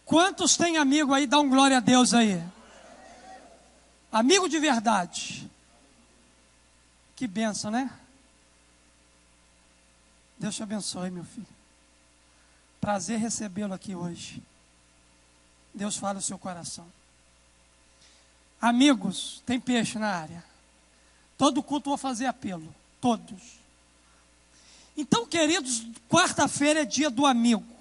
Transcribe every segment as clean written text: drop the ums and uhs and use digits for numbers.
Quantos tem amigo aí? Dá um glória a Deus aí. Amigo de verdade. Que bênção, né? Deus te abençoe, meu filho. Prazer recebê-lo aqui hoje. Deus fala o seu coração. Amigos, tem peixe na área. Todo culto eu vou fazer apelo. Todos. Então, queridos, quarta-feira é dia do amigo.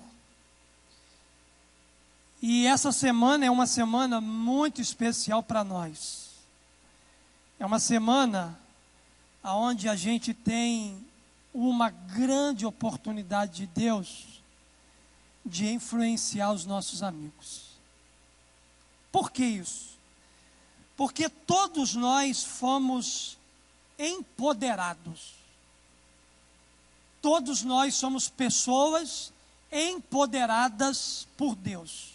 E essa semana é uma semana muito especial para nós. É uma semana onde a gente tem uma grande oportunidade de Deus de influenciar os nossos amigos. Por que isso? Porque todos nós fomos empoderados. Todos nós somos pessoas empoderadas por Deus.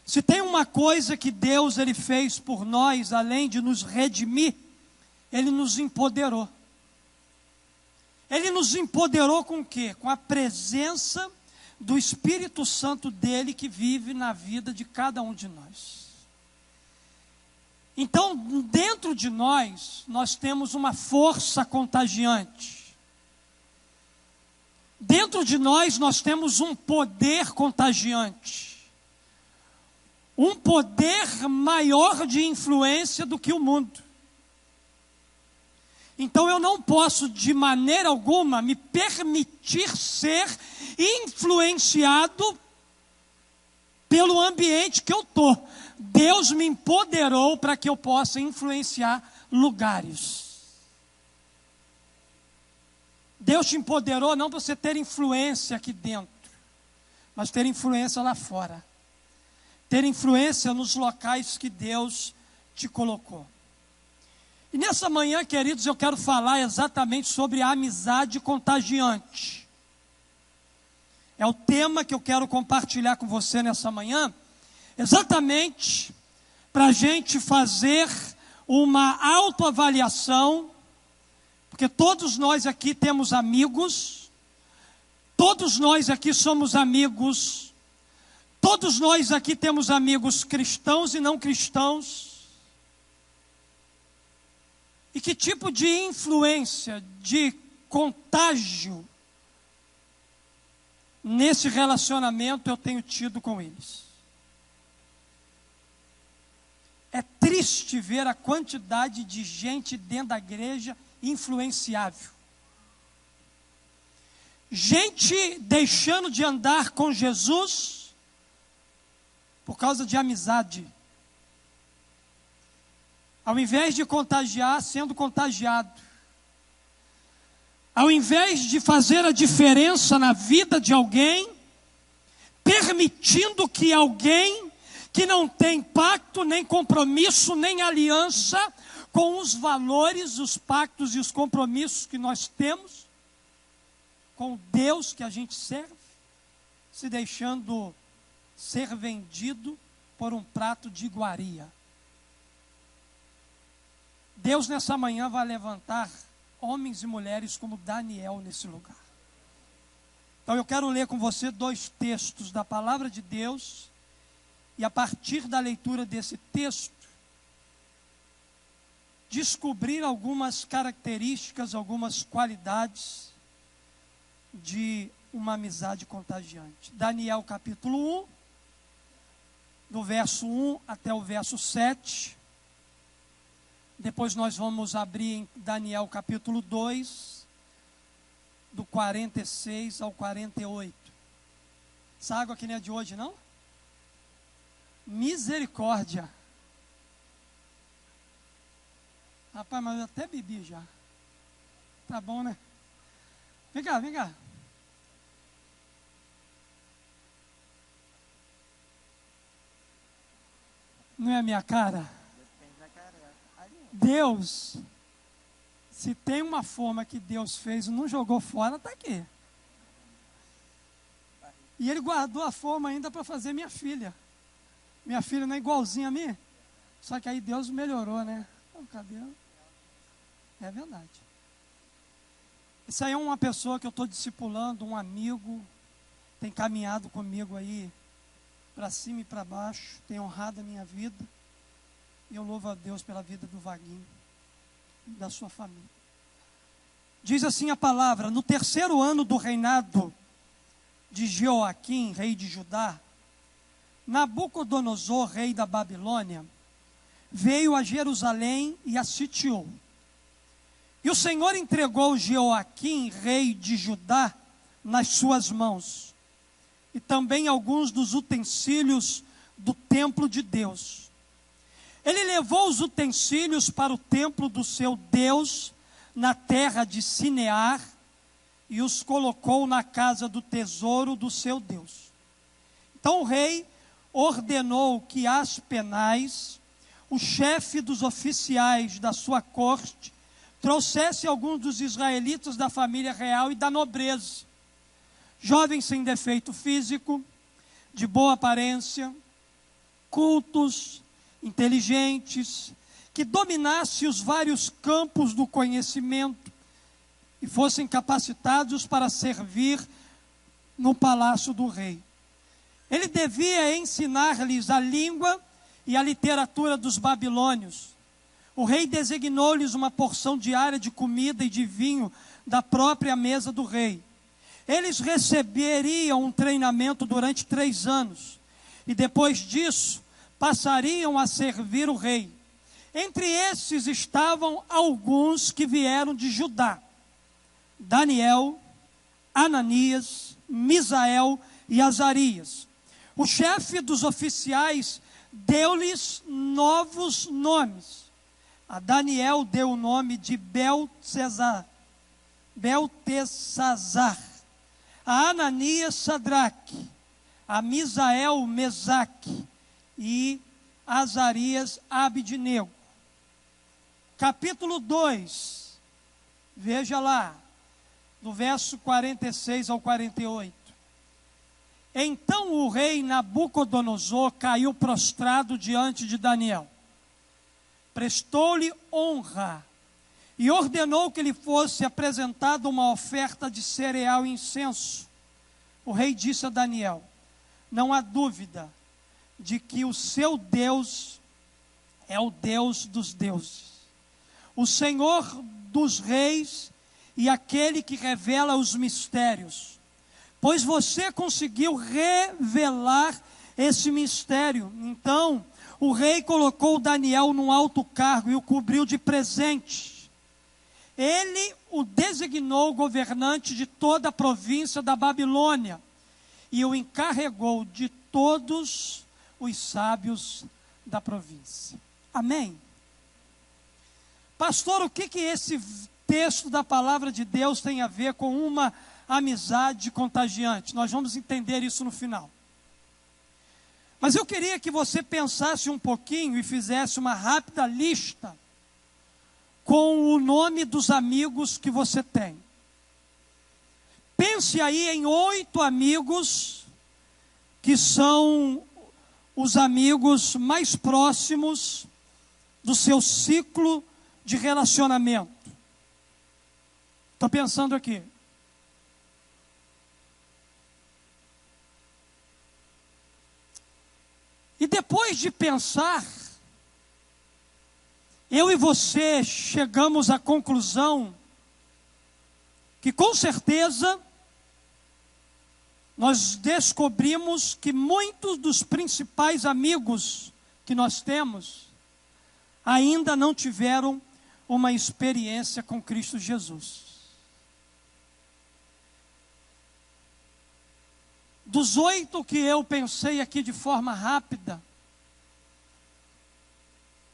Se tem uma coisa que Deus ele fez por nós, além de nos redimir, Ele nos empoderou. Ele nos empoderou com o quê? Com a presença do Espírito Santo dele que vive na vida de cada um de nós. Então, dentro de nós temos uma força contagiante. Dentro de nós temos um poder contagiante. Um poder maior de influência do que o mundo. Então eu não posso de maneira alguma me permitir ser influenciado pelo ambiente que eu estou. Deus me empoderou para que eu possa influenciar lugares. Deus te empoderou não para você ter influência aqui dentro, mas ter influência lá fora. Ter influência nos locais que Deus te colocou. E nessa manhã, queridos, eu quero falar exatamente sobre a amizade contagiante. É o tema que eu quero compartilhar com você nessa manhã, exatamente para a gente fazer uma autoavaliação, porque todos nós aqui temos amigos, todos nós aqui somos amigos, todos nós aqui temos amigos cristãos e não cristãos. E que tipo de influência, de contágio nesse relacionamento eu tenho tido com eles? É triste ver a quantidade de gente dentro da igreja influenciável. Gente deixando de andar com Jesus por causa de amizade. Ao invés de contagiar, sendo contagiado. Ao invés de fazer a diferença na vida de alguém, permitindo que alguém que não tem pacto, nem compromisso, nem aliança com os valores, os pactos e os compromissos que nós temos com Deus que a gente serve, se deixando ser vendido por um prato de iguaria. Deus nessa manhã vai levantar homens e mulheres como Daniel nesse lugar. Então eu quero ler com você 2 textos da palavra de Deus, e a partir da leitura desse texto, descobrir algumas características, algumas qualidades de uma amizade contagiante. Daniel capítulo 1, do verso 1 até o verso 7. Depois nós vamos abrir em Daniel capítulo 2, do 46 ao 48. Essa água aqui não é de hoje, não? Misericórdia. Rapaz, mas eu até bebi já. Tá bom, né? Vem cá, vem cá. Não é a minha cara? Deus, se tem uma forma que Deus fez e não jogou fora, está aqui. E Ele guardou a forma ainda para fazer minha filha. Minha filha não é igualzinha a mim? Só que aí Deus melhorou, né? Então, cadê? É verdade. Isso aí é uma pessoa que eu estou discipulando, um amigo, tem caminhado comigo aí para cima e para baixo, tem honrado a minha vida. E eu louvo a Deus pela vida do Vaguinho e da sua família. Diz assim a palavra: no 3º ano do reinado de Jeoaquim, rei de Judá, Nabucodonosor, rei da Babilônia, veio a Jerusalém e a sitiou. E o Senhor entregou Jeoaquim, rei de Judá, nas suas mãos, e também alguns dos utensílios do templo de Deus. Ele levou os utensílios para o templo do seu Deus, na terra de Sinear, e os colocou na casa do tesouro do seu Deus. Então o rei ordenou que Aspenaz, o chefe dos oficiais da sua corte, trouxesse alguns dos israelitas da família real e da nobreza, jovens sem defeito físico, de boa aparência, cultos, inteligentes, que dominassem os vários campos do conhecimento e fossem capacitados para servir no palácio do rei. Ele devia ensinar-lhes a língua e a literatura dos babilônios. O rei designou-lhes uma porção diária de comida e de vinho da própria mesa do rei. Eles receberiam um treinamento durante 3 anos, e depois disso passariam a servir o rei. Entre esses estavam alguns que vieram de Judá: Daniel, Ananias, Misael e Azarias. O chefe dos oficiais deu-lhes novos nomes. A Daniel deu o nome de Beltesazar. A Ananias, Sadraque. A Misael, Mesaque. E Azarias, Abidnego. Capítulo 2, veja lá, do verso 46 ao 48. Então o rei Nabucodonosor caiu prostrado diante de Daniel, prestou-lhe honra e ordenou que lhe fosse apresentada uma oferta de cereal e incenso. O rei disse a Daniel: não há dúvida de que o seu Deus é o Deus dos deuses, o Senhor dos reis e aquele que revela os mistérios, pois você conseguiu revelar esse mistério. Então o rei colocou Daniel num alto cargo e o cobriu de presente. Ele o designou governante de toda a província da Babilônia e o encarregou de todos os sábios da província. Amém? Pastor, o que esse texto da palavra de Deus tem a ver com uma amizade contagiante? Nós vamos entender isso no final. Mas eu queria que você pensasse um pouquinho e fizesse uma rápida lista com o nome dos amigos que você tem. Pense aí em 8 amigos que são os amigos mais próximos do seu ciclo de relacionamento. Estou pensando aqui. E depois de pensar, eu e você chegamos à conclusão que com certeza nós descobrimos que muitos dos principais amigos que nós temos ainda não tiveram uma experiência com Cristo Jesus. Dos 8 que eu pensei aqui de forma rápida,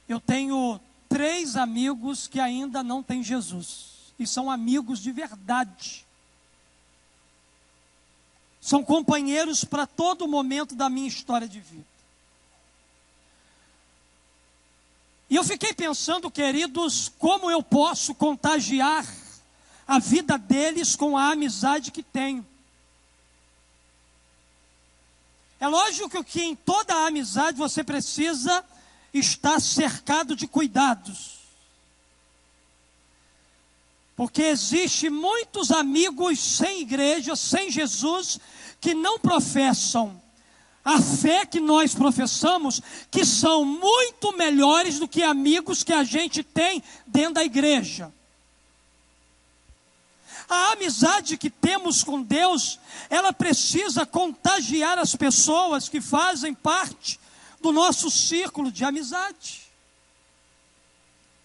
eu tenho 3 amigos que ainda não têm Jesus. E são amigos de verdade. São companheiros para todo momento da minha história de vida. E eu fiquei pensando, queridos, como eu posso contagiar a vida deles com a amizade que tenho. É lógico que em toda a amizade você precisa estar cercado de cuidados. Porque existe muitos amigos sem igreja, sem Jesus, que não professam a fé que nós professamos, que são muito melhores do que amigos que a gente tem dentro da igreja. A amizade que temos com Deus, ela precisa contagiar as pessoas que fazem parte do nosso círculo de amizade.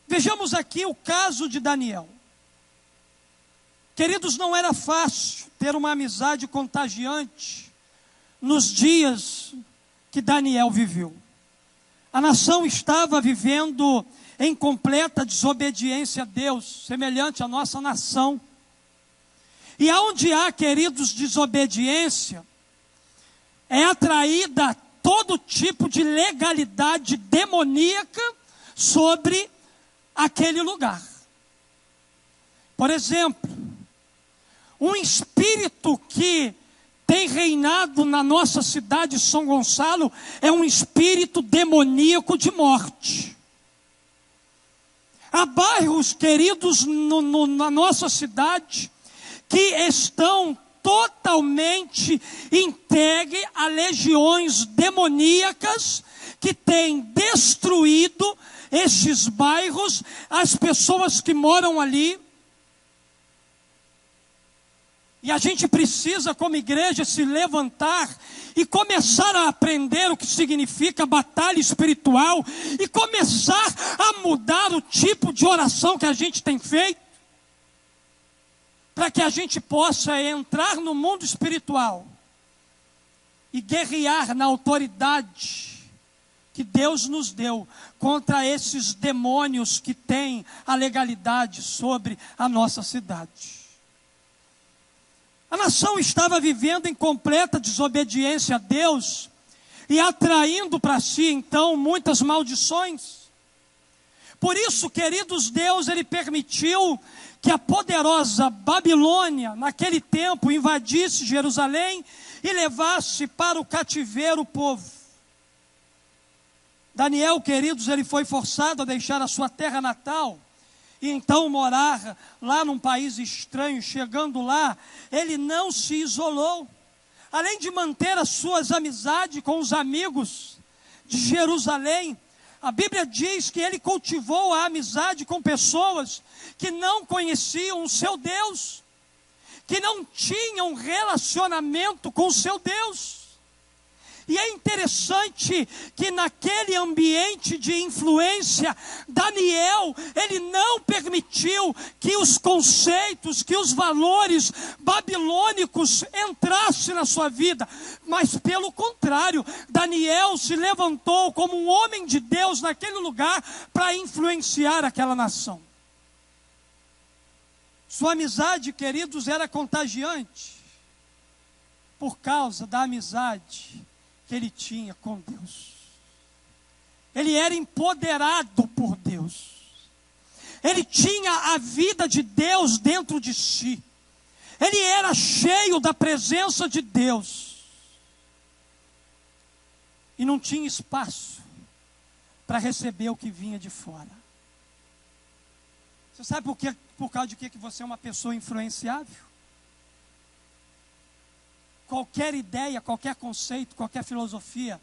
Vejamos aqui o caso de Daniel. Queridos, não era fácil ter uma amizade contagiante nos dias que Daniel viveu. A nação estava vivendo em completa desobediência a Deus, semelhante à nossa nação. E aonde há, queridos, desobediência, é atraída todo tipo de legalidade demoníaca sobre aquele lugar. Por exemplo, um espírito que tem reinado na nossa cidade, São Gonçalo, é um espírito demoníaco de morte. Há bairros, queridos, na nossa cidade, que estão totalmente entregues a legiões demoníacas que têm destruído esses bairros, as pessoas que moram ali. E a gente precisa, como igreja, se levantar e começar a aprender o que significa batalha espiritual e começar a mudar o tipo de oração que a gente tem feito, para que a gente possa entrar no mundo espiritual e guerrear na autoridade que Deus nos deu contra esses demônios que têm a legalidade sobre a nossa cidade. A nação estava vivendo em completa desobediência a Deus e atraindo para si, então, muitas maldições. Por isso, queridos, Deus, Ele permitiu que a poderosa Babilônia, naquele tempo, invadisse Jerusalém e levasse para o cativeiro o povo. Daniel, queridos, ele foi forçado a deixar a sua terra natal e então morar lá num país estranho. Chegando lá, ele não se isolou. Além de manter as suas amizades com os amigos de Jerusalém, a Bíblia diz que ele cultivou a amizade com pessoas que não conheciam o seu Deus, que não tinham relacionamento com o seu Deus. E é interessante que naquele ambiente de influência, Daniel, ele não permitiu que os conceitos, que os valores babilônicos entrassem na sua vida, mas pelo contrário, Daniel se levantou como um homem de Deus naquele lugar para influenciar aquela nação. Sua amizade, queridos, era contagiante por causa da amizade que ele tinha com Deus. Ele era empoderado por Deus. Ele tinha a vida de Deus dentro de si. Ele era cheio da presença de Deus. E não tinha espaço para receber o que vinha de fora. Você sabe por causa de que você é uma pessoa influenciável? Qualquer ideia, qualquer conceito, qualquer filosofia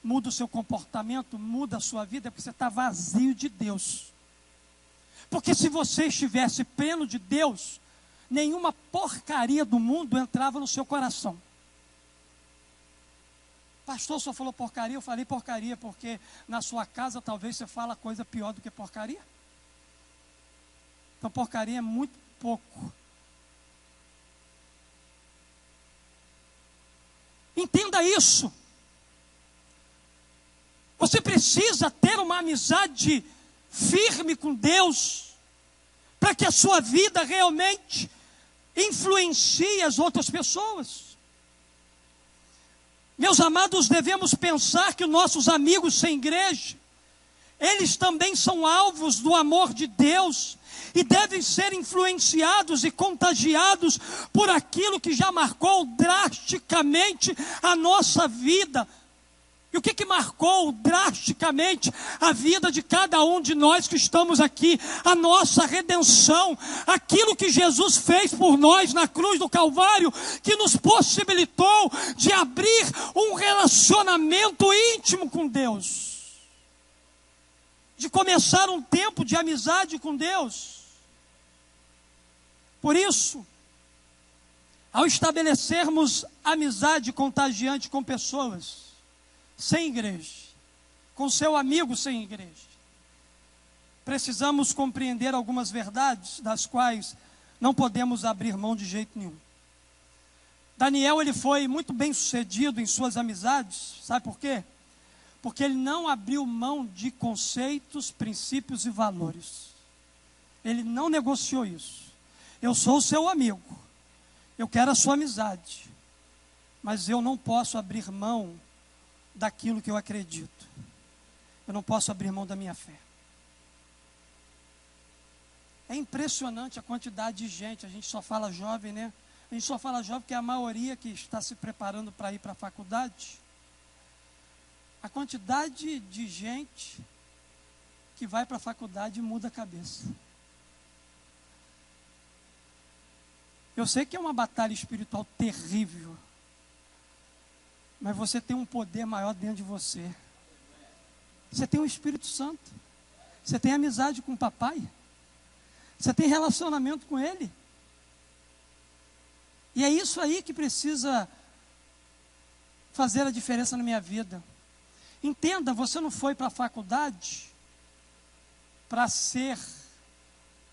muda o seu comportamento, muda a sua vida, porque você está vazio de Deus. Porque se você estivesse pleno de Deus, nenhuma porcaria do mundo entrava no seu coração. Pastor, só falou porcaria? Eu falei porcaria porque na sua casa talvez você fala coisa pior do que porcaria. Então porcaria é muito pouco. Entenda isso. Você precisa ter uma amizade firme com Deus, para que a sua vida realmente influencie as outras pessoas. Meus amados, devemos pensar que os nossos amigos sem igreja, eles também são alvos do amor de Deus e devem ser influenciados e contagiados por aquilo que já marcou drasticamente a nossa vida E o que marcou drasticamente a vida de cada um de nós que estamos aqui? A nossa redenção, aquilo que Jesus fez por nós na cruz do Calvário, que nos possibilitou de abrir um relacionamento íntimo com Deus, de começar um tempo de amizade com Deus. Por isso, ao estabelecermos amizade contagiante com pessoas sem igreja, com seu amigo sem igreja, precisamos compreender algumas verdades das quais não podemos abrir mão de jeito nenhum. Daniel, ele foi muito bem sucedido em suas amizades, sabe por quê? Porque ele não abriu mão de conceitos, princípios e valores. Ele não negociou isso. Eu sou o seu amigo, eu quero a sua amizade, mas eu não posso abrir mão daquilo que eu acredito. Eu não posso abrir mão da minha fé. É impressionante a quantidade de gente. A gente só fala jovem, né? A gente só fala jovem porque é a maioria que está se preparando para ir para a faculdade. A quantidade de gente que vai para a faculdade e muda a cabeça. Eu sei que é uma batalha espiritual terrível, mas você tem um poder maior dentro de você. Você tem o Espírito Santo. Você tem amizade com o papai. Você tem relacionamento com ele. E é isso aí que precisa fazer a diferença na minha vida. Entenda, você não foi para a faculdade para ser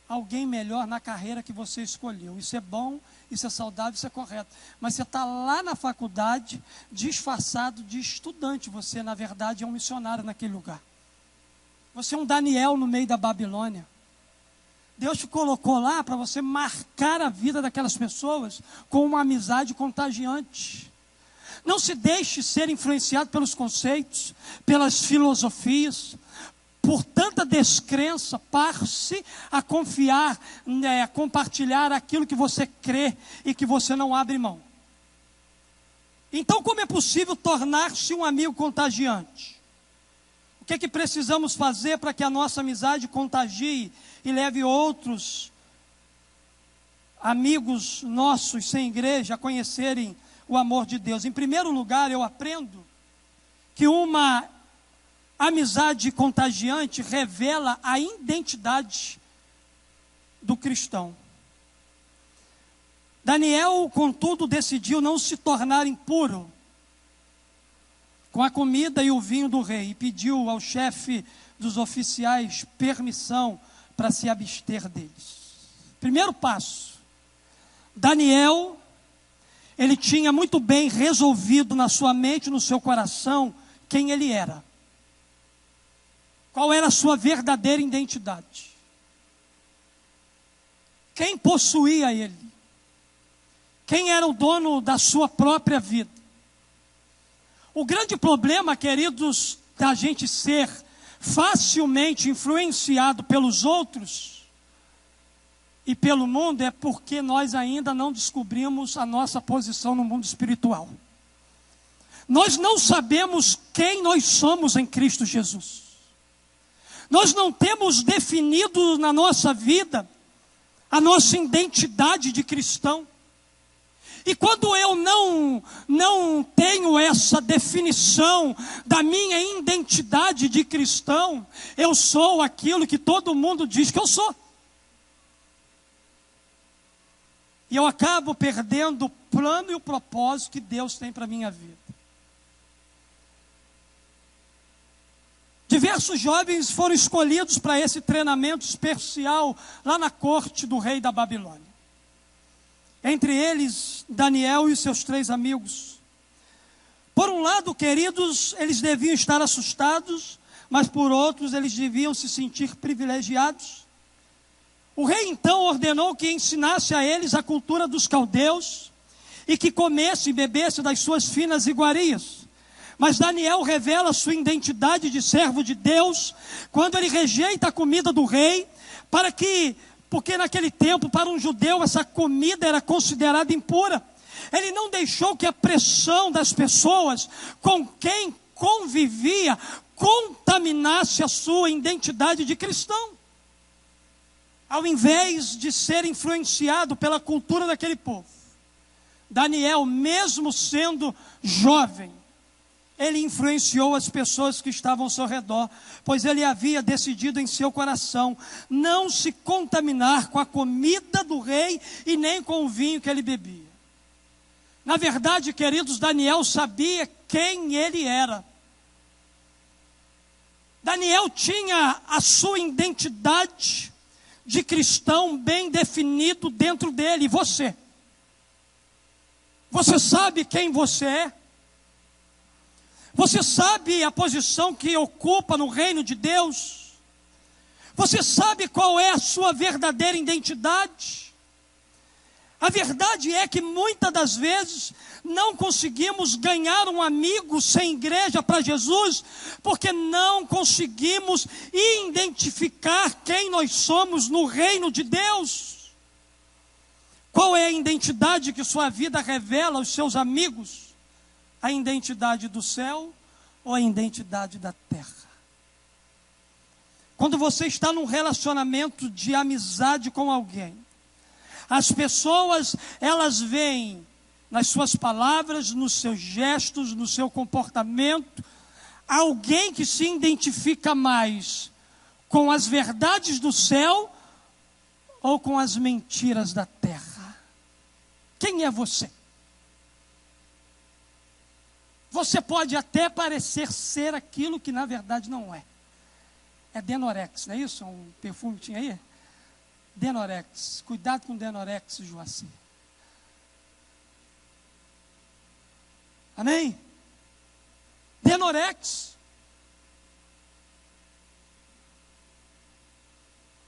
alguém melhor na carreira que você escolheu. Isso é bom, isso é saudável, isso é correto. Mas você está lá na faculdade, disfarçado de estudante. Você, na verdade, é um missionário naquele lugar. Você é um Daniel no meio da Babilônia. Deus te colocou lá para você marcar a vida daquelas pessoas com uma amizade contagiante. Não se deixe ser influenciado pelos conceitos, pelas filosofias, por tanta descrença. Passe a confiar, a compartilhar aquilo que você crê e que você não abre mão. Então, como é possível tornar-se um amigo contagiante? O que é que precisamos fazer para que a nossa amizade contagie e leve outros amigos nossos sem igreja a conhecerem o amor de Deus? Em primeiro lugar, eu aprendo que uma amizade contagiante revela a identidade do cristão. Daniel, contudo, decidiu não se tornar impuro com a comida e o vinho do rei e pediu ao chefe dos oficiais permissão para se abster deles. Primeiro passo, Daniel, ele tinha muito bem resolvido na sua mente, no seu coração, quem ele era. Qual era a sua verdadeira identidade? Quem possuía ele? Quem era o dono da sua própria vida? O grande problema, queridos, da gente ser facilmente influenciado pelos outros e pelo mundo é porque nós ainda não descobrimos a nossa posição no mundo espiritual. Nós não sabemos quem nós somos em Cristo Jesus. Nós não temos definido na nossa vida a nossa identidade de cristão. E quando eu não tenho essa definição da minha identidade de cristão, eu sou aquilo que todo mundo diz que eu sou. E eu acabo perdendo o plano e o propósito que Deus tem para a minha vida. Diversos jovens foram escolhidos para esse treinamento especial lá na corte do rei da Babilônia. Entre eles, Daniel e seus 3 amigos. Por um lado, queridos, eles deviam estar assustados, mas por outros, eles deviam se sentir privilegiados. O rei então ordenou que ensinasse a eles a cultura dos caldeus e que comesse e bebesse das suas finas iguarias. Mas Daniel revela sua identidade de servo de Deus quando ele rejeita a comida do rei, porque naquele tempo, para um judeu, essa comida era considerada impura. Ele não deixou que a pressão das pessoas com quem convivia contaminasse a sua identidade de cristão. Ao invés de ser influenciado pela cultura daquele povo, Daniel, mesmo sendo jovem, ele influenciou as pessoas que estavam ao seu redor, pois ele havia decidido em seu coração não se contaminar com a comida do rei e nem com o vinho que ele bebia. Na verdade, queridos, Daniel sabia quem ele era. Daniel tinha a sua identidade de cristão bem definido dentro dele. E você? Você sabe quem você é? Você sabe a posição que ocupa no reino de Deus? Você sabe qual é a sua verdadeira identidade? A verdade é que muitas das vezes não conseguimos ganhar um amigo sem igreja para Jesus, porque não conseguimos identificar quem nós somos no reino de Deus. Qual é a identidade que sua vida revela aos seus amigos? A identidade do céu ou a identidade da terra? Quando você está num relacionamento de amizade com alguém, as pessoas, elas veem nas suas palavras, nos seus gestos, no seu comportamento, alguém que se identifica mais com as verdades do céu ou com as mentiras da terra. Quem é você? Você pode até parecer ser aquilo que na verdade não é. É Denorex, não é isso? Um perfume que tinha aí? Denorex. Cuidado com Denorex, Joacir. Amém? Denorex.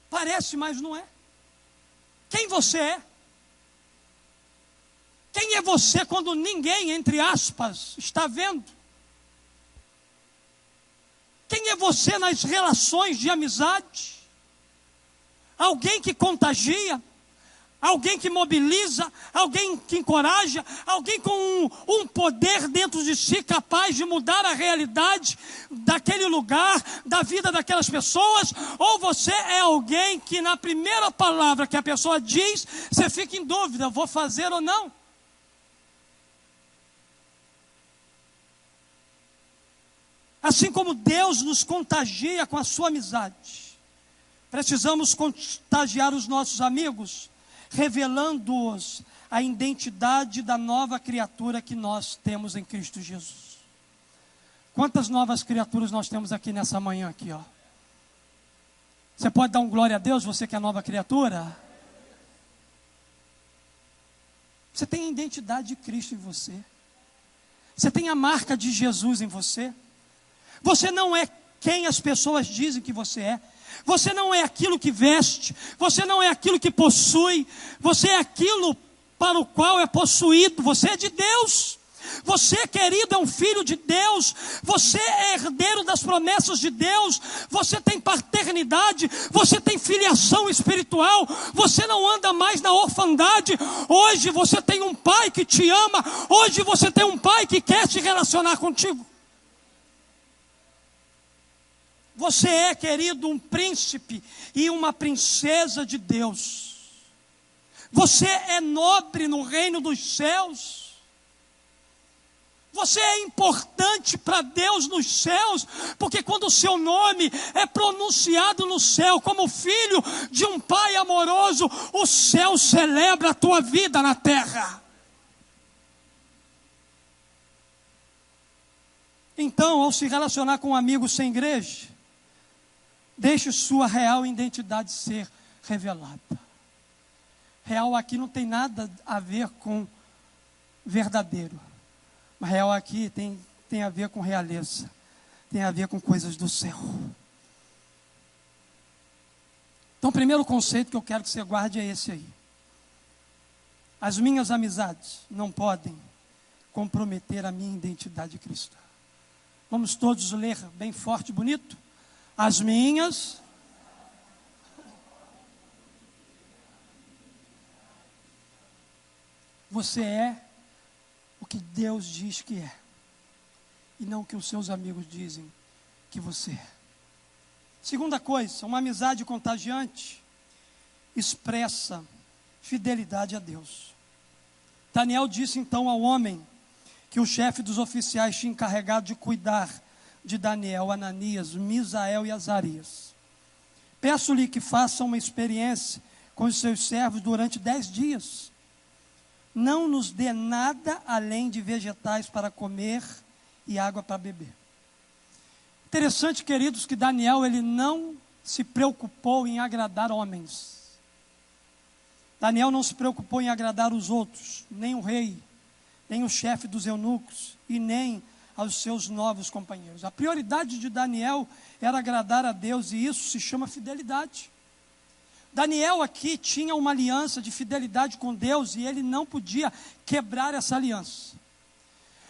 Parece, mas não é. Quem você é? Quem é você quando ninguém, entre aspas, está vendo? Quem é você nas relações de amizade? Alguém que contagia, alguém que mobiliza, alguém que encoraja, alguém com um poder dentro de si capaz de mudar a realidade daquele lugar, da vida daquelas pessoas, ou você é alguém que na primeira palavra que a pessoa diz, você fica em dúvida, vou fazer ou não? Assim como Deus nos contagia com a sua amizade, precisamos contagiar os nossos amigos, revelando-os a identidade da nova criatura que nós temos em Cristo Jesus. Quantas novas criaturas nós temos aqui nessa manhã aqui, ó? Você pode dar um glória a Deus, você que é nova criatura? Você tem a identidade de Cristo em você. Você tem a marca de Jesus em você. Você não é quem as pessoas dizem que você é. Você não é aquilo que veste, você não é aquilo que possui, você é aquilo para o qual é possuído, você é de Deus. Você, querido, é um filho de Deus, você é herdeiro das promessas de Deus, você tem paternidade, você tem filiação espiritual, você não anda mais na orfandade. Hoje você tem um pai que te ama, hoje você tem um pai que quer se relacionar contigo. Você é, querido, um príncipe e uma princesa de Deus. Você é nobre no reino dos céus. Você é importante para Deus nos céus, porque quando o seu nome é pronunciado no céu como filho de um pai amoroso, o céu celebra a tua vida na terra. Então, ao se relacionar com um amigo sem igreja, deixe sua real identidade ser revelada. Real aqui não tem nada a ver com verdadeiro. Mas real aqui tem a ver com realeza. Tem a ver com coisas do céu. Então, o primeiro conceito que eu quero que você guarde é esse aí. As minhas amizades não podem comprometer a minha identidade cristã. Vamos todos ler bem forte e bonito? As minhas. Você é o que Deus diz que é. e não o que os seus amigos dizem que você é. Segunda coisa, uma amizade contagiante expressa fidelidade a Deus. Daniel disse então ao homem que o chefe dos oficiais tinha encarregado de cuidar de Daniel, Ananias, Misael e Azarias: peço-lhe que faça uma experiência com os seus servos durante 10 dias. Não nos dê nada além de vegetais para comer e água para beber. Interessante, queridos, que Daniel ele não se preocupou em agradar homens. Daniel não se preocupou em agradar os outros, nem o rei, nem o chefe dos eunucos e nem aos seus novos companheiros. A prioridade de Daniel era agradar a Deus, e isso se chama fidelidade. Daniel aqui tinha uma aliança de fidelidade com Deus e ele não podia quebrar essa aliança.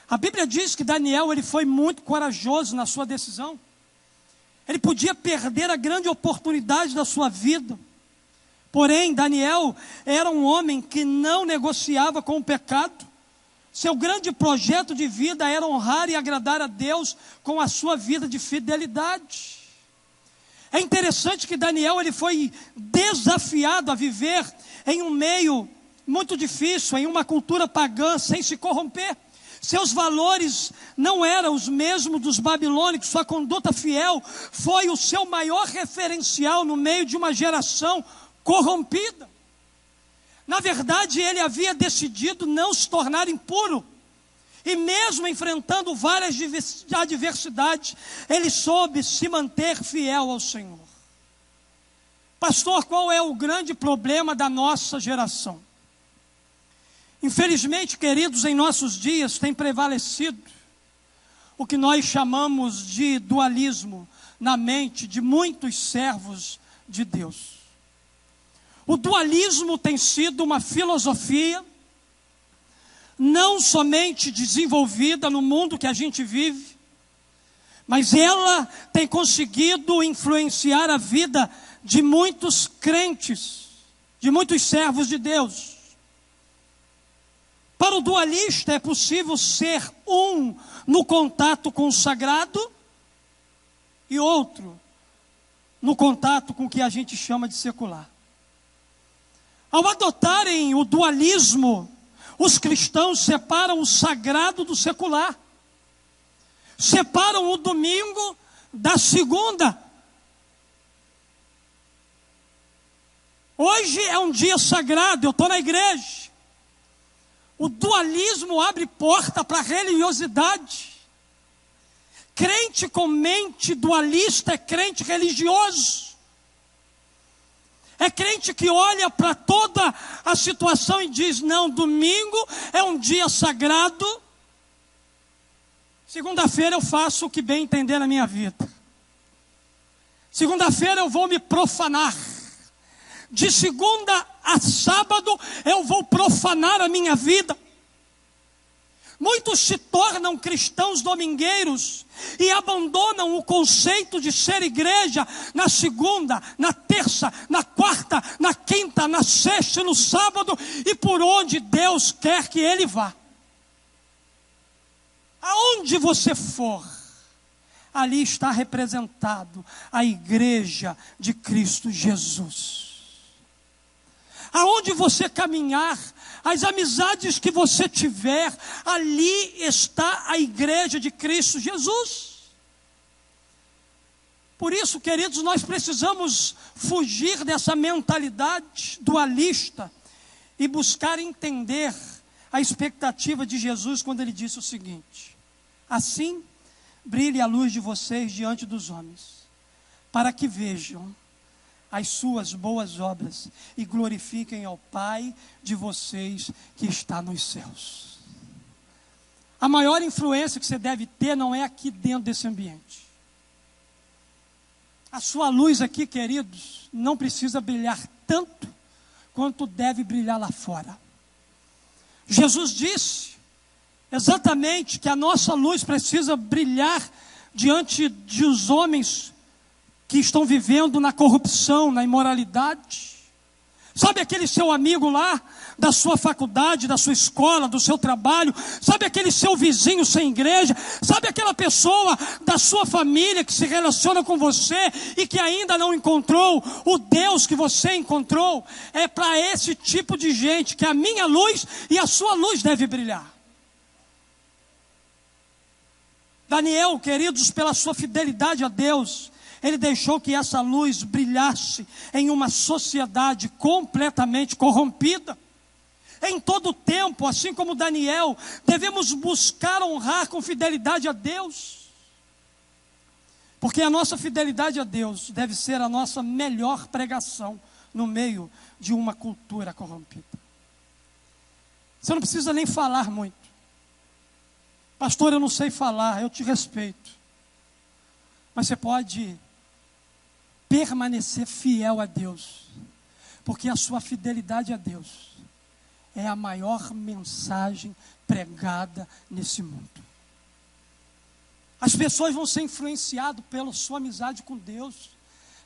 A Bíblia diz que Daniel ele foi muito corajoso na sua decisão. Ele podia perder a grande oportunidade da sua vida. Porém, Daniel era um homem que não negociava com o pecado. Seu grande projeto de vida era honrar e agradar a Deus com a sua vida de fidelidade. É interessante que Daniel ele foi desafiado a viver em um meio muito difícil, em uma cultura pagã, sem se corromper. Seus valores não eram os mesmos dos babilônicos, sua conduta fiel foi o seu maior referencial no meio de uma geração corrompida. Na verdade, ele havia decidido não se tornar impuro. E mesmo enfrentando várias adversidades, ele soube se manter fiel ao Senhor. Pastor, qual é o grande problema da nossa geração? Infelizmente, queridos, em nossos dias tem prevalecido o que nós chamamos de dualismo na mente de muitos servos de Deus. O dualismo tem sido uma filosofia não somente desenvolvida no mundo que a gente vive, mas ela tem conseguido influenciar a vida de muitos crentes, de muitos servos de Deus. Para o dualista é possível ser um no contato com o sagrado e outro no contato com o que a gente chama de secular. Ao adotarem o dualismo, os cristãos separam o sagrado do secular. Separam o domingo da segunda. Hoje é um dia sagrado, eu estou na igreja. O dualismo abre porta para a religiosidade. Crente com mente dualista é crente religioso. É crente que olha para toda a situação e diz: não, domingo é um dia sagrado. Segunda-feira eu faço o que bem entender na minha vida. Segunda-feira eu vou me profanar. De segunda a sábado eu vou profanar a minha vida. Muitos se tornam cristãos domingueiros e abandonam o conceito de ser igreja na segunda, na terça, na quarta, na quinta, na sexta e no sábado e por onde Deus quer que ele vá. Aonde você for, ali está representado a igreja de Cristo Jesus. Aonde você caminhar, as amizades que você tiver, ali está a igreja de Cristo Jesus. Por isso, queridos, nós precisamos fugir dessa mentalidade dualista e buscar entender a expectativa de Jesus quando ele disse o seguinte: assim brilhe a luz de vocês diante dos homens, para que vejam as suas boas obras e glorifiquem ao Pai de vocês que está nos céus. A maior influência que você deve ter não é aqui dentro desse ambiente. A sua luz aqui, queridos, não precisa brilhar tanto quanto deve brilhar lá fora. Jesus disse exatamente que a nossa luz precisa brilhar diante dos homens que estão vivendo na corrupção, na imoralidade, Sabe aquele seu amigo lá, da sua faculdade, da sua escola, do seu trabalho? Sabe aquele seu vizinho sem igreja? Sabe aquela pessoa da sua família que se relaciona com você e que ainda não encontrou o Deus que você encontrou? É para esse tipo de gente que a minha luz e a sua luz deve brilhar. Daniel, queridos, pela sua fidelidade a Deus, ele deixou que essa luz brilhasse em uma sociedade completamente corrompida. Em todo tempo, assim como Daniel, devemos buscar honrar com fidelidade a Deus. Porque a nossa fidelidade a Deus deve ser a nossa melhor pregação no meio de uma cultura corrompida. Você não precisa nem falar muito. Pastor, eu não sei falar, eu te respeito. Mas você pode permanecer fiel a Deus, porque a sua fidelidade a Deus é a maior mensagem pregada nesse mundo. As pessoas vão ser influenciadas pela sua amizade com Deus,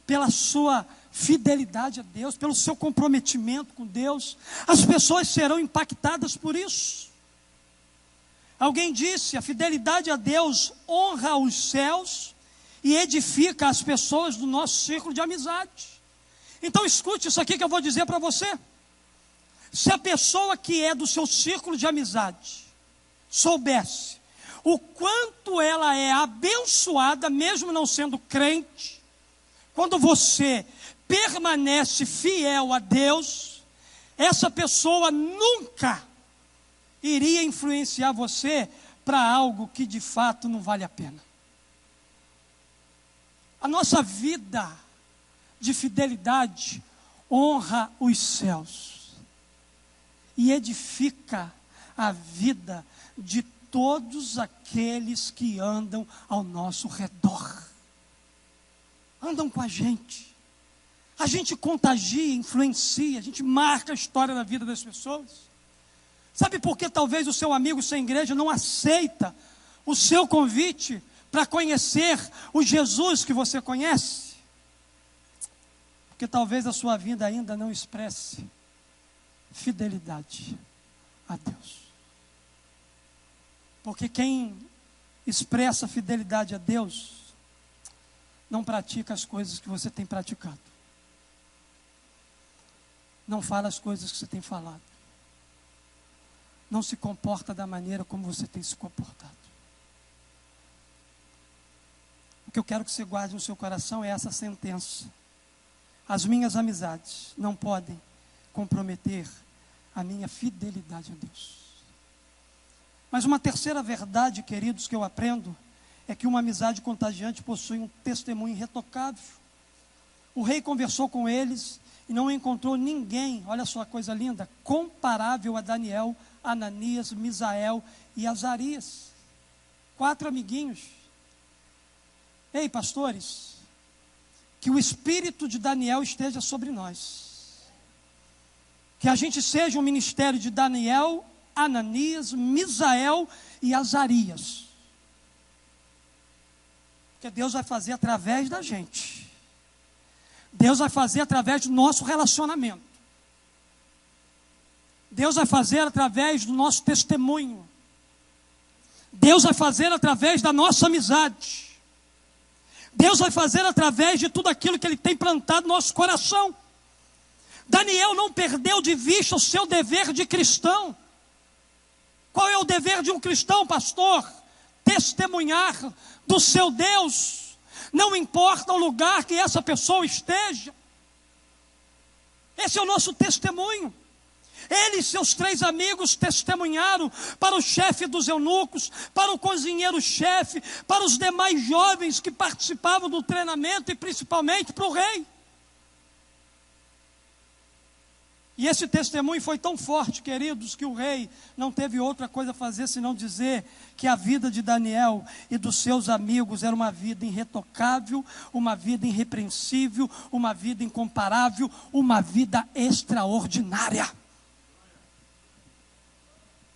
pela sua fidelidade a Deus, pelo seu comprometimento com Deus. As pessoas serão impactadas por isso. Alguém disse: a fidelidade a Deus honra os céus e edifica as pessoas do nosso círculo de amizade. Então escute isso aqui que eu vou dizer para você. Se a pessoa que é do seu círculo de amizade soubesse o quanto ela é abençoada, mesmo não sendo crente, quando você permanece fiel a Deus, essa pessoa nunca iria influenciar você para algo que de fato não vale a pena. A nossa vida de fidelidade honra os céus e edifica a vida de todos aqueles que andam ao nosso redor. Andam com a gente. A gente contagia, influencia, a gente marca a história da vida das pessoas. Sabe por que talvez o seu amigo sem igreja não aceita o seu convite para conhecer o Jesus que você conhece? Porque talvez a sua vida ainda não expresse fidelidade a Deus. Porque quem expressa fidelidade a Deus não pratica as coisas que você tem praticado. Não fala as coisas que você tem falado. Não se comporta da maneira como você tem se comportado. O que eu quero que você guarde no seu coração é essa sentença: as minhas amizades não podem comprometer a minha fidelidade a Deus. Mas uma terceira verdade, queridos, que eu aprendo é que uma amizade contagiante possui um testemunho irretocável. O rei conversou com eles e não encontrou ninguém, olha só a coisa linda, comparável a Daniel, Ananias, Misael e Azarias. 4 amiguinhos. Ei, pastores, que o espírito de Daniel esteja sobre nós. Que a gente seja um ministério de Daniel, Ananias, Misael e Azarias. Porque Deus vai fazer através da gente. Deus vai fazer através do nosso relacionamento. Deus vai fazer através do nosso testemunho. Deus vai fazer através da nossa amizade. Deus vai fazer através de tudo aquilo que Ele tem plantado no nosso coração. Daniel não perdeu de vista o seu dever de cristão. Qual é o dever de um cristão, pastor? Testemunhar do seu Deus. Não importa o lugar que essa pessoa esteja. Esse é o nosso testemunho. Ele e seus 3 amigos testemunharam para o chefe dos eunucos, para o cozinheiro-chefe, para os demais jovens que participavam do treinamento e principalmente para o rei. E esse testemunho foi tão forte, queridos, que o rei não teve outra coisa a fazer senão dizer que a vida de Daniel e dos seus amigos era uma vida irretocável, uma vida irrepreensível, uma vida incomparável, uma vida extraordinária.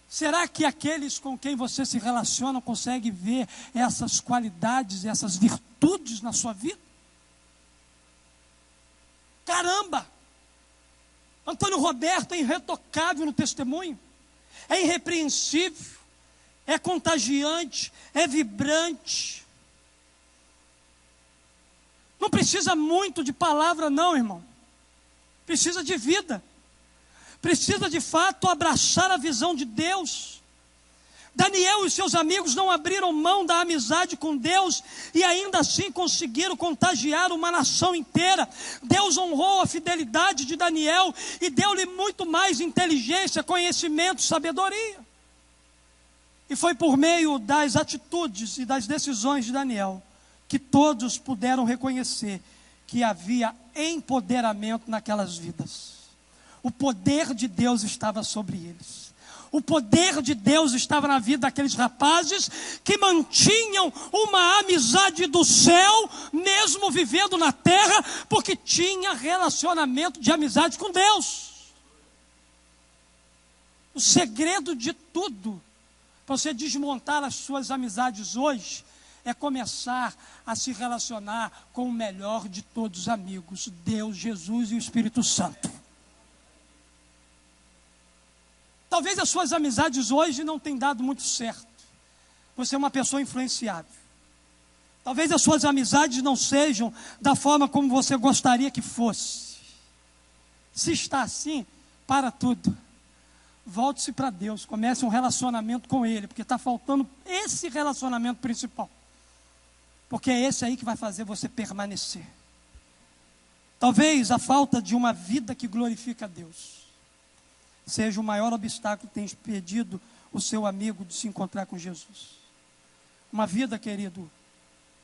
Será que aqueles com quem você se relaciona conseguem ver essas qualidades, essas virtudes na sua vida? Caramba! Antônio Roberto é irretocável no testemunho, é irrepreensível, é contagiante, é vibrante. Não precisa muito de palavra não, irmão. Precisa de vida. Precisa de fato abraçar a visão de Deus. Daniel e seus amigos não abriram mão da amizade com Deus e ainda assim conseguiram contagiar uma nação inteira. Deus honrou a fidelidade de Daniel e deu-lhe muito mais inteligência, conhecimento, sabedoria. E foi por meio das atitudes e das decisões de Daniel que todos puderam reconhecer que havia empoderamento naquelas vidas. O poder de Deus estava sobre eles. O poder de Deus estava na vida daqueles rapazes que mantinham uma amizade do céu, mesmo vivendo na terra, porque tinha relacionamento de amizade com Deus. O segredo de tudo, para você desmontar as suas amizades hoje, é começar a se relacionar com o melhor de todos os amigos, Deus, Jesus e o Espírito Santo. Talvez as suas amizades hoje não tenham dado muito certo. Você é uma pessoa influenciável. Talvez as suas amizades não sejam da forma como você gostaria que fosse. Se está assim, para tudo. Volte-se para Deus, comece um relacionamento com Ele, porque está faltando esse relacionamento principal. Porque é esse aí que vai fazer você permanecer. Talvez a falta de uma vida que glorifica a Deus seja o maior obstáculo que tem impedido o seu amigo de se encontrar com Jesus. Uma vida, querido,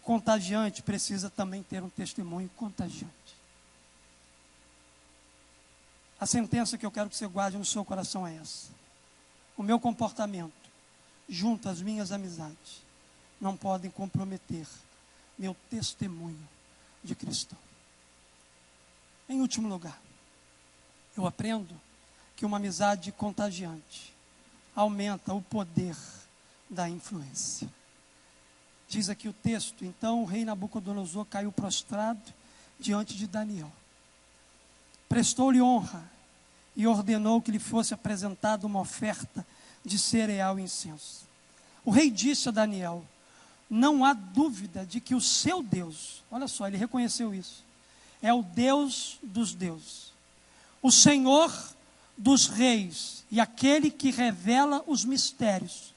contagiante precisa também ter um testemunho contagiante. A sentença que eu quero que você guarde no seu coração é essa: o meu comportamento junto às minhas amizades não podem comprometer meu testemunho de cristão. Em último lugar, eu aprendo que uma amizade contagiante aumenta o poder da influência. Diz aqui o texto: então o rei Nabucodonosor caiu prostrado diante de Daniel, prestou-lhe honra e ordenou que lhe fosse apresentada uma oferta de cereal e incenso. O rei disse a Daniel: não há dúvida de que o seu Deus, olha só, ele reconheceu isso, é o Deus dos deuses, o Senhor dos reis e aquele que revela os mistérios,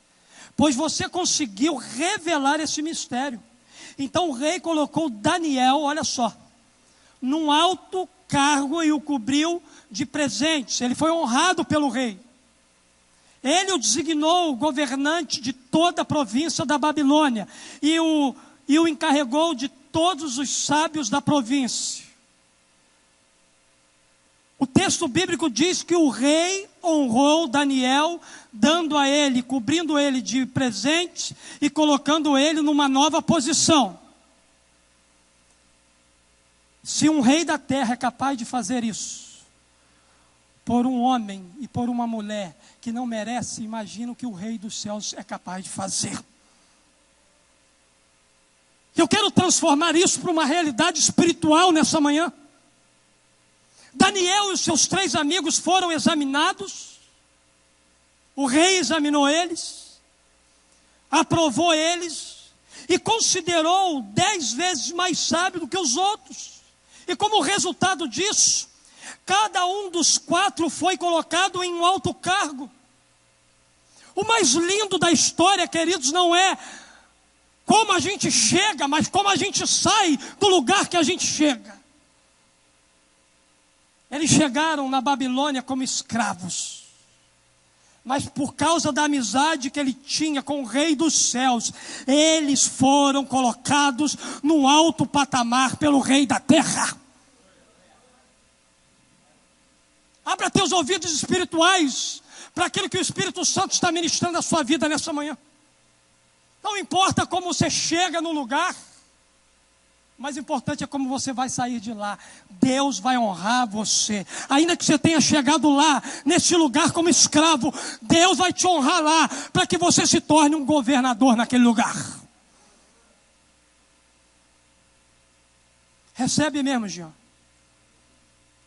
pois você conseguiu revelar esse mistério. Então o rei colocou Daniel, olha só, num alto cargo e o cobriu de presentes. Ele foi honrado pelo rei. Ele o designou governante de toda a província da Babilônia e o encarregou de todos os sábios da província. O texto bíblico diz que o rei honrou Daniel, dando a ele, cobrindo ele de presentes e colocando ele numa nova posição. Se um rei da terra é capaz de fazer isso por um homem e por uma mulher que não merece, imagina o que o rei dos céus é capaz de fazer. Eu quero transformar isso para uma realidade espiritual nessa manhã. Daniel e os seus 3 amigos foram examinados. O rei examinou eles, aprovou eles e considerou 10 vezes mais sábio do que os outros. E como resultado disso, cada um dos 4 foi colocado em um alto cargo. O mais lindo da história, queridos, não é como a gente chega, mas como a gente sai do lugar que a gente chega. Eles chegaram na Babilônia como escravos, mas por causa da amizade que ele tinha com o rei dos céus, eles foram colocados no alto patamar pelo rei da terra. Abra teus ouvidos espirituais para aquilo que o Espírito Santo está ministrando na sua vida nessa manhã. Não importa como você chega no lugar, o mais importante é como você vai sair de lá. Deus vai honrar você. Ainda que você tenha chegado lá, nesse lugar como escravo, Deus vai te honrar lá, para que você se torne um governador naquele lugar. Recebe mesmo, Jean.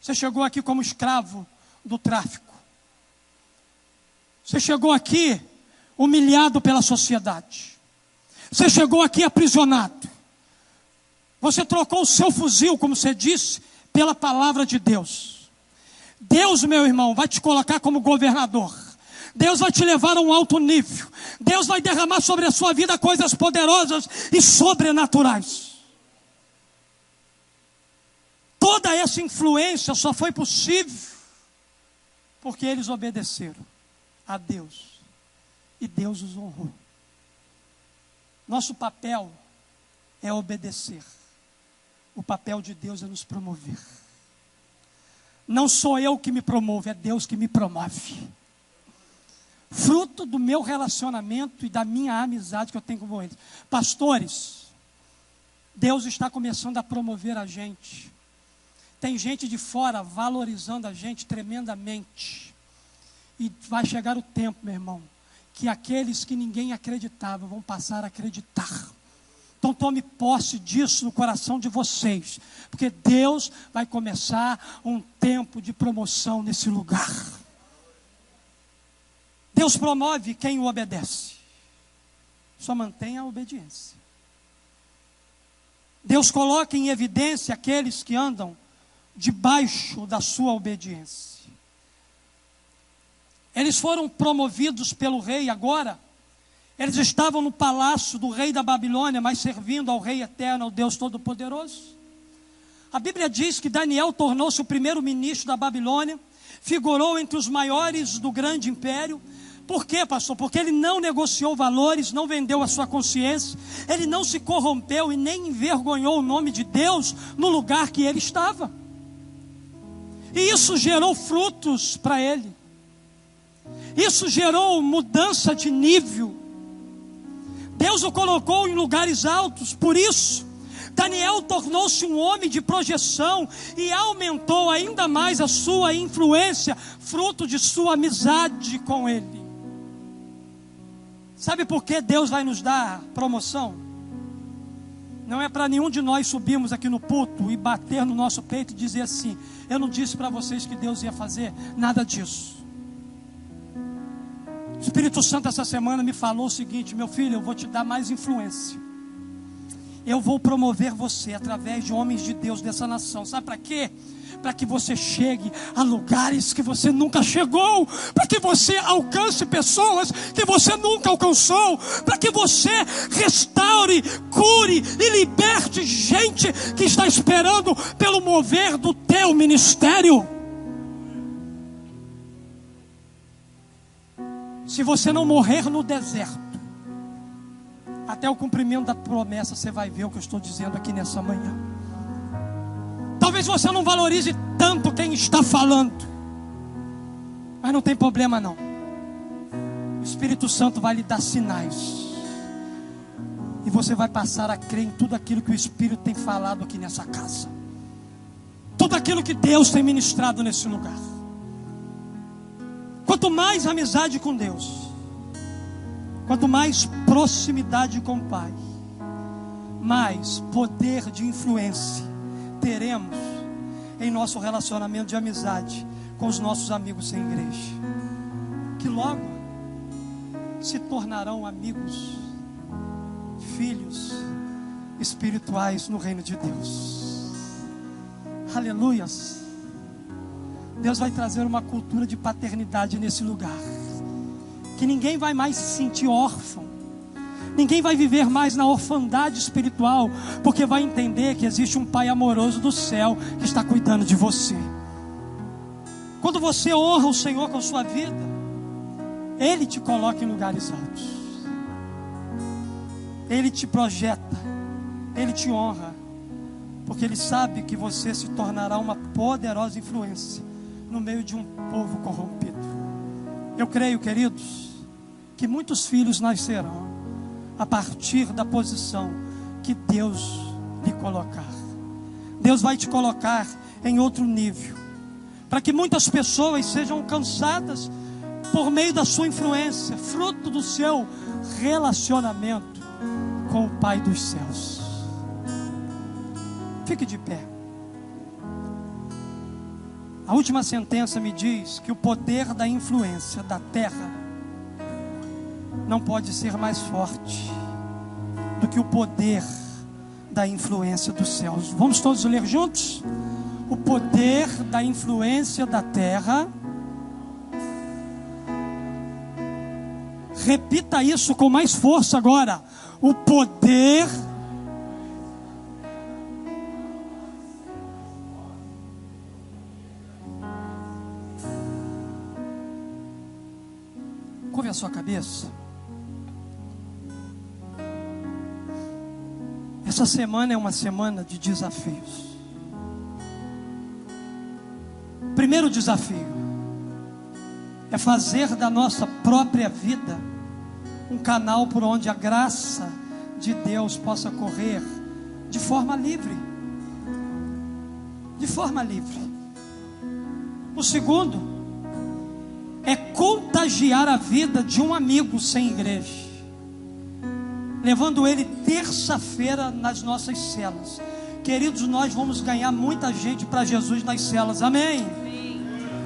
Você chegou aqui como escravo do tráfico. Você chegou aqui humilhado pela sociedade. Você chegou aqui aprisionado. Você trocou o seu fuzil, como você disse, pela palavra de Deus. Deus, meu irmão, vai te colocar como governador. Deus vai te levar a um alto nível. Deus vai derramar sobre a sua vida coisas poderosas e sobrenaturais. Toda essa influência só foi possível porque eles obedeceram a Deus. E Deus os honrou. Nosso papel é obedecer. O papel de Deus é nos promover. Não sou eu que me promovo, é Deus que me promove. Fruto do meu relacionamento e da minha amizade que eu tenho com eles. Pastores, Deus está começando a promover a gente. Tem gente de fora valorizando a gente tremendamente. E vai chegar o tempo, meu irmão, que aqueles que ninguém acreditava vão passar a acreditar. Então tome posse disso no coração de vocês, porque Deus vai começar um tempo de promoção nesse lugar. Deus promove quem o obedece. Só mantenha a obediência. Deus coloca em evidência aqueles que andam debaixo da sua obediência. Eles foram promovidos pelo rei agora. Eles estavam no palácio do rei da Babilônia, mas servindo ao rei eterno, ao Deus Todo-Poderoso. A Bíblia diz que Daniel tornou-se o primeiro ministro da Babilônia, figurou entre os maiores do grande império. Por quê, pastor? Porque ele não negociou valores, não vendeu a sua consciência, ele não se corrompeu e nem envergonhou o nome de Deus no lugar que ele estava. E isso gerou frutos para ele. Isso gerou mudança de nível. Deus o colocou em lugares altos. Por isso, Daniel tornou-se um homem de projeção e aumentou ainda mais a sua influência, fruto de sua amizade com ele. Sabe por que Deus vai nos dar promoção? Não é para nenhum de nós subirmos aqui no púlpito e bater no nosso peito e dizer assim: eu não disse para vocês que Deus ia fazer nada disso. O Espírito Santo essa semana me falou o seguinte: meu filho, eu vou te dar mais influência. Eu vou promover você através de homens de Deus dessa nação. Sabe para quê? Para que você chegue a lugares que você nunca chegou, para que você alcance pessoas que você nunca alcançou, para que você restaure, cure e liberte gente que está esperando pelo mover do teu ministério. Se você não morrer no deserto, até o cumprimento da promessa, você vai ver o que eu estou dizendo aqui nessa manhã. Talvez você não valorize tanto quem está falando, mas não tem problema não. O Espírito Santo vai lhe dar sinais, e você vai passar a crer em tudo aquilo que o Espírito tem falado aqui nessa casa, tudo aquilo que Deus tem ministrado nesse lugar. Quanto mais amizade com Deus, quanto mais proximidade com o Pai, mais poder de influência teremos em nosso relacionamento de amizade com os nossos amigos sem igreja, que logo se tornarão amigos, filhos espirituais no reino de Deus. Aleluias. Deus vai trazer uma cultura de paternidade nesse lugar, que ninguém vai mais se sentir órfão, ninguém vai viver mais na orfandade espiritual, porque vai entender que existe um Pai amoroso do céu que está cuidando de você. Quando você honra o Senhor com sua vida, Ele te coloca em lugares altos, Ele te projeta, Ele te honra, porque Ele sabe que você se tornará uma poderosa influência no meio de um povo corrompido. Eu creio, queridos, que muitos filhos nascerão a partir da posição que Deus lhe colocar. Deus vai te colocar em outro nível, para que muitas pessoas sejam alcançadas por meio da sua influência, fruto do seu relacionamento com o Pai dos céus. Fique de pé. A última sentença me diz que o poder da influência da terra não pode ser mais forte do que o poder da influência dos céus. Vamos todos ler juntos? O poder da influência da terra. Repita isso com mais força agora. O poder. Curve a sua cabeça. Essa semana é uma semana de desafios. Primeiro desafio é fazer da nossa própria vida um canal por onde a graça de Deus possa correr de forma livre. De forma livre. O segundo é contagiar a vida de um amigo sem igreja, levando ele terça-feira nas nossas celas. Queridos, nós vamos ganhar muita gente para Jesus nas celas, amém?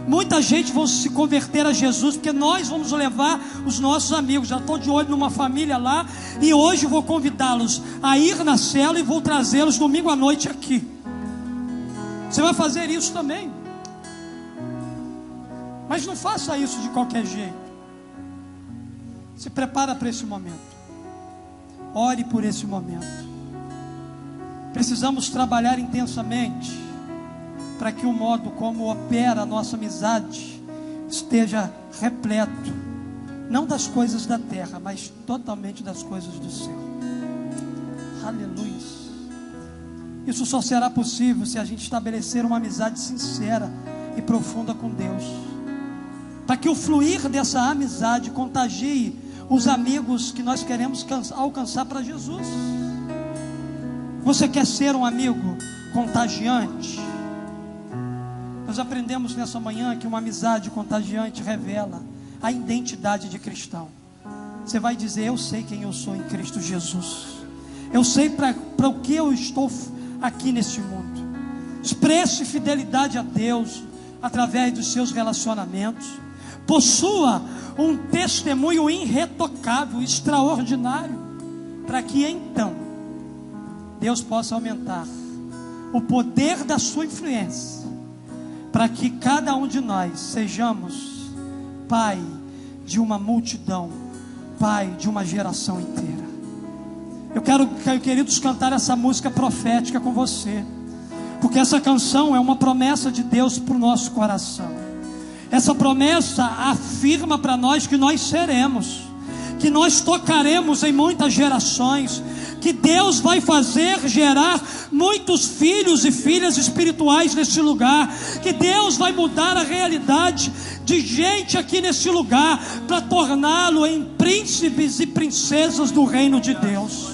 Muita gente vai se converter a Jesus, porque nós vamos levar os nossos amigos. Já estou de olho numa família lá, e hoje vou convidá-los a ir na cela e vou trazê-los domingo à noite aqui. Você vai fazer isso também, mas não faça isso de qualquer jeito. Se prepara para esse momento. Ore por esse momento. Precisamos trabalhar intensamente para que o modo como opera a nossa amizade esteja repleto, não das coisas da terra, mas totalmente das coisas do céu. Aleluia. Isso só será possível se a gente estabelecer uma amizade sincera e profunda com Deus, para que o fluir dessa amizade contagie os amigos que nós queremos alcançar para Jesus. Você quer ser um amigo contagiante? Nós aprendemos nessa manhã que uma amizade contagiante revela a identidade de cristão. Você vai dizer: eu sei quem eu sou em Cristo Jesus. Eu sei para o que eu estou aqui neste mundo. Expresse fidelidade a Deus através dos seus relacionamentos. Possua um testemunho irretocável, extraordinário, para que então Deus possa aumentar o poder da sua influência, para que cada um de nós sejamos pai de uma multidão, pai de uma geração inteira. Eu quero, queridos, cantar essa música profética com você, porque essa canção é uma promessa de Deus para o nosso coração. Essa promessa afirma para nós que nós seremos, que nós tocaremos em muitas gerações, que Deus vai fazer gerar muitos filhos e filhas espirituais nesse lugar, que Deus vai mudar a realidade de gente aqui nesse lugar, para torná-lo em príncipes e princesas do reino de Deus.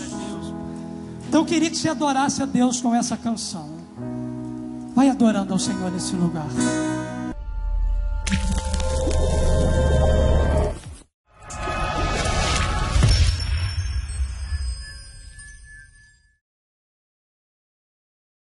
Então eu queria que você adorasse a Deus com essa canção. Vai adorando ao Senhor nesse lugar.